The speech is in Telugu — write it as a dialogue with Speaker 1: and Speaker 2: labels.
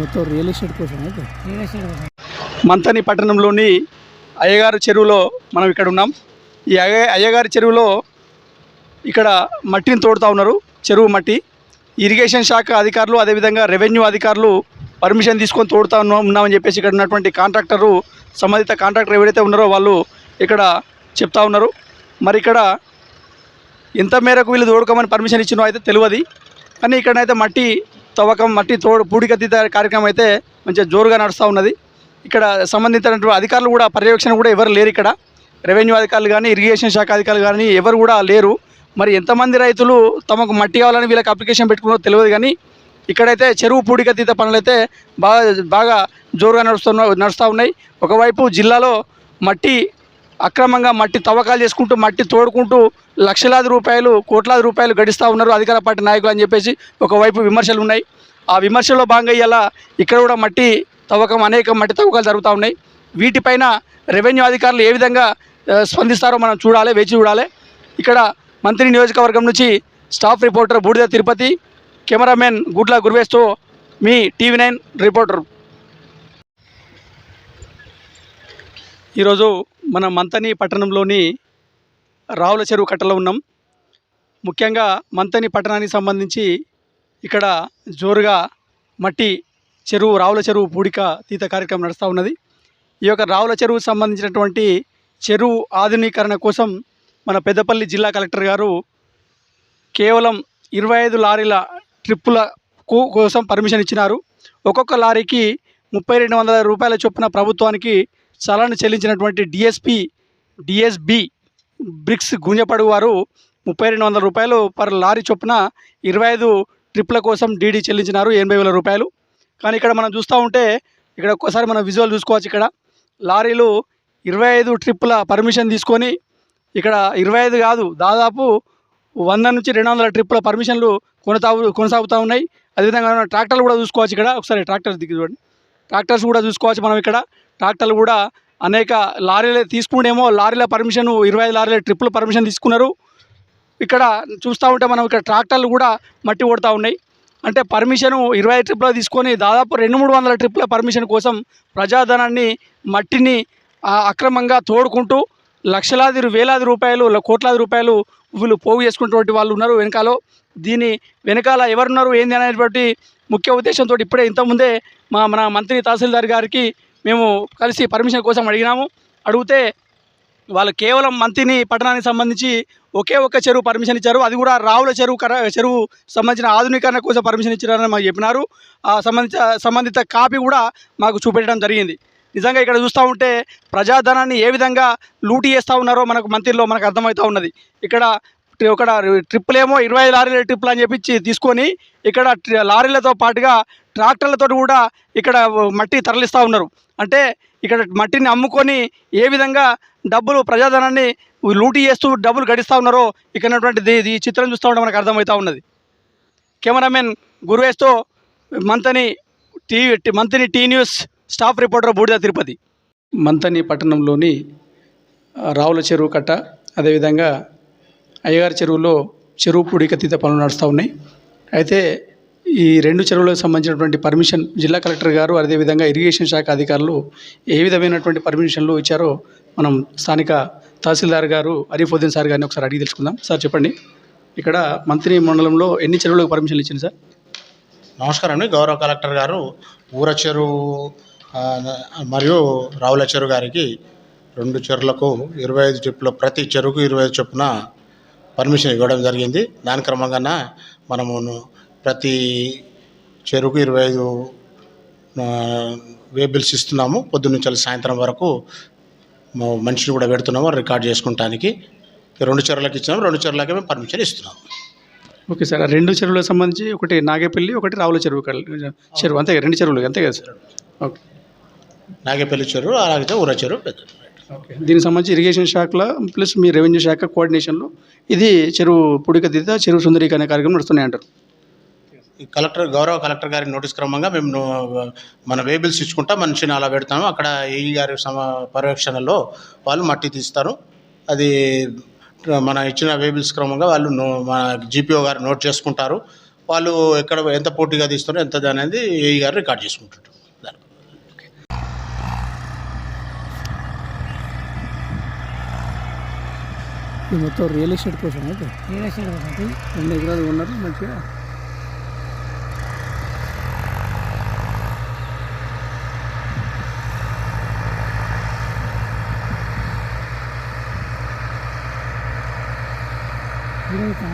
Speaker 1: మొత్తం రియల్ ఎస్టేట్ కోసం అయితే
Speaker 2: మంతని పట్టణంలోని అయ్యగారు చెరువులో మనం ఇక్కడ ఉన్నాం. ఈ అయ్యగారి చెరువులో ఇక్కడ మట్టిని తోడుతూ ఉన్నారు. చెరువు మట్టి ఇరిగేషన్ శాఖ అధికారులు అదేవిధంగా రెవెన్యూ అధికారులు పర్మిషన్ తీసుకొని తోడుతూ ఉన్నామని చెప్పేసి ఇక్కడ ఉన్నటువంటి కాంట్రాక్టరు సంబంధిత కాంట్రాక్టర్ ఎవరైతే ఉన్నారో వాళ్ళు ఇక్కడ చెప్తా ఉన్నారు. మరి ఇక్కడ ఎంత మేరకు వీళ్ళు తోడుకోమని పర్మిషన్ ఇచ్చినో అయితే తెలియదు. కానీ ఇక్కడైతే మట్టి తవ్వకం మట్టి పూడికతీత కార్యక్రమం అయితే మంచిగా జోరుగా నడుస్తూ ఉన్నది. ఇక్కడ సంబంధించినటువంటి అధికారులు కూడా పర్యవేక్షణ కూడా ఎవరు లేరు. ఇక్కడ రెవెన్యూ అధికారులు కానీ ఇరిగేషన్ శాఖ అధికారులు కానీ ఎవరు కూడా లేరు. మరి ఎంతమంది రైతులు తమకు మట్టి కావాలని వీళ్ళకి అప్లికేషన్ పెట్టుకున్నో తెలియదు. కానీ ఇక్కడైతే చెరువు పూడికతీత పనులు అయితే బాగా జోరుగా నడుస్తూ ఉన్నాయి. ఒకవైపు జిల్లాలో మట్టి అక్రమంగా మట్టి తవ్వకాలు చేసుకుంటూ మట్టి తోడుకుంటూ లక్షలాది రూపాయలు కోట్లాది రూపాయలు గడిస్తూ ఉన్నారు అధికార పార్టీ నాయకులు అని చెప్పేసి ఒకవైపు విమర్శలు ఉన్నాయి. ఆ విమర్శల్లో భాగంగా ఇలా ఇక్కడ కూడా మట్టి తవ్వకం అనేక మట్టి తవ్వకాలు జరుగుతూ ఉన్నాయి. వీటిపైన రెవెన్యూ అధికారులు ఏ విధంగా స్పందిస్తారో మనం చూడాలి, వేచి చూడాలి. ఇక్కడ మంత్రి నియోజకవర్గం నుంచి staff reporter Boodida Tirupati, cameraman గుడ్ల గురువేస్తో మీ TV9 రిపోర్టర్. ఈరోజు మన మంతని పట్టణంలోని రావుల చెరువు కట్టలో ఉన్నాం. ముఖ్యంగా మంతని పట్టణానికి సంబంధించి ఇక్కడ జోరుగా మట్టి చెరువు రావుల చెరువు పూడిక తీత కార్యక్రమం నడుస్తూ ఉన్నది. ఈ యొక్క రావుల చెరువుకు సంబంధించినటువంటి చెరువు ఆధునీకరణ కోసం మన పెద్దపల్లి జిల్లా కలెక్టర్ గారు కేవలం 25 లారీల ట్రిప్పుల కోసం పర్మిషన్ ఇచ్చినారు. ఒక్కొక్క లారీకి 3200 రూపాయల చొప్పున ప్రభుత్వానికి చలాన్ని చెల్లించినటువంటి డిఎస్బి బ్రిక్స్ గుంజపడు వారు 3200 రూపాయలు పర్ లారీ చొప్పున 25 ట్రిప్ల కోసం డీడీ చెల్లించినారు 80,000 రూపాయలు. కానీ ఇక్కడ మనం చూస్తూ ఉంటే ఇక్కడ ఒక్కసారి మనం విజువల్ చూసుకోవచ్చు. ఇక్కడ లారీలు 25 ట్రిప్పుల పర్మిషన్ తీసుకొని ఇక్కడ 25 కాదు దాదాపు 100 నుంచి 200 ట్రిప్పుల పర్మిషన్లు కొనసాగుతూ ఉన్నాయి. అదేవిధంగా ట్రాక్టర్లు కూడా చూసుకోవచ్చు. ఇక్కడ ఒకసారి ట్రాక్టర్స్ దిగి చూడండి, ట్రాక్టర్స్ కూడా చూసుకోవచ్చు మనం. ఇక్కడ ట్రాక్టర్లు కూడా అనేక లారీలు తీసుకుంటేమో లారీల పర్మిషన్ 25 లారీల ట్రిప్పుల పర్మిషన్ తీసుకున్నారు. ఇక్కడ చూస్తూ ఉంటే మనం ఇక్కడ ట్రాక్టర్లు కూడా మట్టి కొడుతూ ఉన్నాయి. అంటే పర్మిషన్ 25 ట్రిప్పులు తీసుకొని దాదాపు 200-300 ట్రిప్పుల పర్మిషన్ కోసం ప్రజాధనాన్ని మట్టిని అక్రమంగా తోడుకుంటూ లక్షలాది వేలాది రూపాయలు కోట్లాది రూపాయలు వీళ్ళు పోగు చేసుకున్నటువంటి వాళ్ళు ఉన్నారు వెనకాల. దీని వెనకాల ఎవరున్నారు ఏంది అనేటువంటి ముఖ్య ఉద్దేశంతో ఇప్పుడే ఇంతకుముందే మన మంత్రి తహసీల్దార్ గారికి మేము కలిసి పర్మిషన్ కోసం అడిగితే వాళ్ళు కేవలం మంత్రిని పట్టణానికి సంబంధించి ఒకే ఒక్క చెరువు పర్మిషన్ ఇచ్చారు. అది కూడా రావుల చెరువు సంబంధించిన ఆధునీకరణ కోసం పర్మిషన్ ఇచ్చారని మాకు చెప్పినారు. ఆ సంబంధిత కాపీ కూడా మాకు చూపెట్టడం జరిగింది. నిజంగా ఇక్కడ చూస్తూ ఉంటే ప్రజాధనాన్ని ఏ విధంగా లూటీ చేస్తూ ఉన్నారో మంత్రిలో మనకు అర్థమవుతూ ఉన్నది. ఇక్కడ ట్రిప్పులేమో 25 లారీల ట్రిప్పులు అని చెప్పి తీసుకొని ఇక్కడ లారీలతో పాటుగా ట్రాక్టర్లతో కూడా ఇక్కడ మట్టి తరలిస్తూ ఉన్నారు. అంటే ఇక్కడ మట్టిని అమ్ముకొని ఏ విధంగా డబ్బులు ప్రజాధనాన్ని లూటీ చేస్తూ డబ్బులు గడిస్తూ ఉన్నారో ఇక్కడ ఉన్నటువంటి ఈ చిత్రం చూస్తూ ఉంటే మనకు అర్థమవుతూ ఉన్నది. కెమెరామెన్ గురువేస్తో మంతని టీ న్యూస్ స్టాఫ్ రిపోర్టర్ బూడిద తిరుపతి. మంతని పట్టణంలోని రావుల చెరువు కట్ట అదేవిధంగా అయ్యగారి చెరువులో చెరువు పూడికతీత పనులు నడుస్తూ ఉన్నాయి. అయితే ఈ 2 చెరువులకు సంబంధించినటువంటి పర్మిషన్ జిల్లా కలెక్టర్ గారు అదేవిధంగా ఇరిగేషన్ శాఖ అధికారులు ఏ విధమైనటువంటి పర్మిషన్లు ఇచ్చారో మనం స్థానిక తహసీల్దార్ గారు అరీఫుద్దీన్ సార్ గారిని ఒకసారి అడిగి తెలుసుకుందాం. సార్ చెప్పండి, ఇక్కడ మంత్రి మండలంలో ఎన్ని చెరువులకు పర్మిషన్లు ఇచ్చింది సార్?
Speaker 3: నమస్కారం అండి. గౌరవ కలెక్టర్ గారు ఊర చెరువు మరియు రావుల చెరువు గారికి 2 చెరువులకు 25 ట్రిప్పులు ప్రతి చెరువుకు 25 చొప్పున పర్మిషన్ ఇవ్వడం జరిగింది. దాని క్రమంగా మనము ప్రతి చెరువుకు 25 వేబిల్స్ ఇస్తున్నాము. పొద్దున్న సాయంత్రం వరకు మనిషిని కూడా పెడుతున్నాము రికార్డ్ చేసుకుంటానికి. 2 చెరువులకు ఇచ్చినాము, 2 చెరువులకే మేము పర్మిషన్ ఇస్తున్నాము.
Speaker 2: ఓకే సార్, 2 చెరువులకు సంబంధించి ఒకటి నాగేపల్లి ఒకటి రావుల చెరువు అంతే, 2 చెరువులు అంతే కదా సార్? ఓకే,
Speaker 3: నాగేపల్లి చెరువు అలాగే ఊర చెరువు పెద్ద.
Speaker 2: ఓకే, దీనికి సంబంధించి ఇరిగేషన్ శాఖలో ప్లస్ మీ రెవెన్యూ శాఖ కోఆర్డినేషన్లో ఇది చెరువు పూడికతీత చెరువు సుందరీకరణ కార్యక్రమం నడుస్తున్నాయి అంటారు.
Speaker 3: గౌరవ కలెక్టర్ గారి నోటీస్ క్రమంగా మేము మన వేబిల్స్ ఇచ్చుకుంటా మనిషిని అలా పెడతాము. అక్కడ ఏఈ గారి పర్యవేక్షణలో వాళ్ళు మట్టి తీస్తారు. అది మన ఇచ్చిన వేబిల్స్ క్రమంగా వాళ్ళు మన జీపీఓ గారు నోట్ చేసుకుంటారు. వాళ్ళు ఎక్కడ ఎంత పోటీగా తీస్తారో ఎంత అనేది ఏఈ గారు రికార్డ్ చేసుకుంటారు.
Speaker 2: ఇది మొత్తం రియల్ ఎస్టేట్ కోసం అయితే
Speaker 1: రియల్ ఎస్టేట్ కాబట్టి
Speaker 2: 2 ఎకరాలు ఉన్నారు మంచిగా.
Speaker 1: ఇదైతే